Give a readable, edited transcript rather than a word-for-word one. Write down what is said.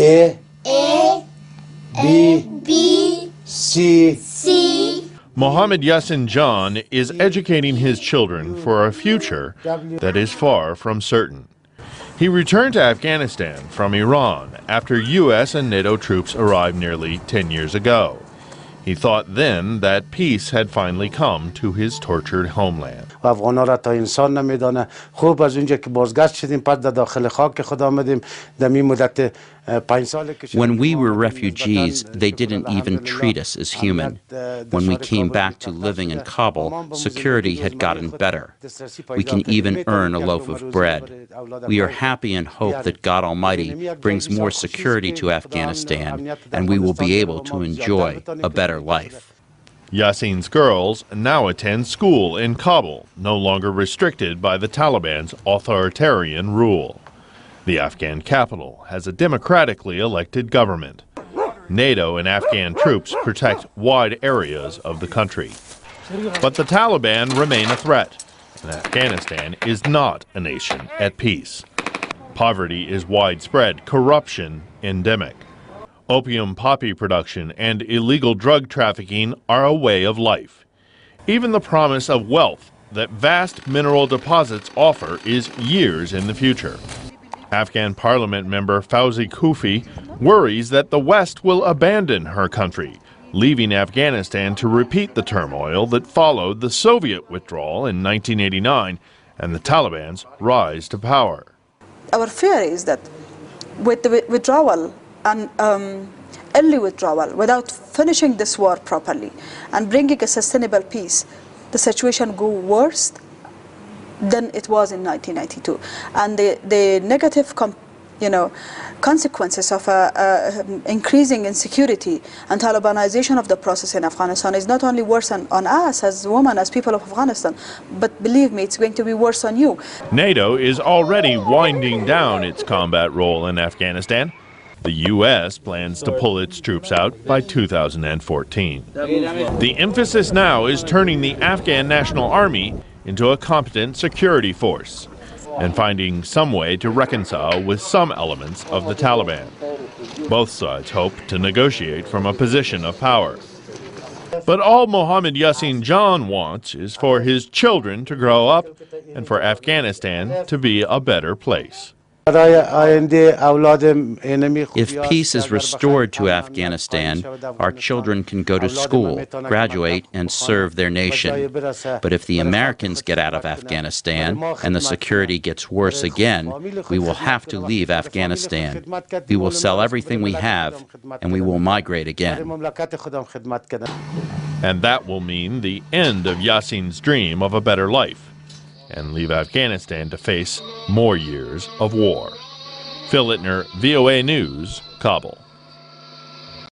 A, B, C. Mohammed Yassin John is educating his children for a future that is far from certain. He returned to Afghanistan from Iran after U.S. and NATO troops arrived nearly 10 years ago. He thought then that peace had finally come to his tortured homeland. When we were refugees, they didn't even treat us as human. When we came back to living in Kabul, security had gotten better. We can even earn a loaf of bread. We are happy and hope that God Almighty brings more security to Afghanistan, and we will be able to enjoy a better life. Yassin's girls now attend school in Kabul, no longer restricted by the Taliban's authoritarian rule. The Afghan capital has a democratically elected government. NATO and Afghan troops protect wide areas of the country. But the Taliban remain a threat, and Afghanistan is not a nation at peace. Poverty is widespread, corruption endemic. Opium poppy production and illegal drug trafficking are a way of life. Even the promise of wealth that vast mineral deposits offer is years in the future. Afghan parliament member Fauzi Kufi worries that the West will abandon her country, leaving Afghanistan to repeat the turmoil that followed the Soviet withdrawal in 1989 and the Taliban's rise to power. Our fear is that with the withdrawal and early withdrawal, without finishing this war properly and bringing a sustainable peace, the situation go worse than it was in 1992. And the negative consequences of increasing insecurity and Talibanization of the process in Afghanistan is not only worse on us as women, as people of Afghanistan, but believe me, it's going to be worse on you. NATO is already winding down its combat role in Afghanistan. The U.S. plans to pull its troops out by 2014. The emphasis now is turning the Afghan National Army into a competent security force and finding some way to reconcile with some elements of the Taliban. Both sides hope to negotiate from a position of power. But all Mohammed Yassin John wants is for his children to grow up and for Afghanistan to be a better place. If peace is restored to Afghanistan, our children can go to school, graduate, and serve their nation. But if the Americans get out of Afghanistan and the security gets worse again, we will have to leave Afghanistan. We will sell everything we have, and we will migrate again. And that will mean the end of Yassin's dream of a better life, and leave Afghanistan to face more years of war. Phil Ittner, VOA News, Kabul.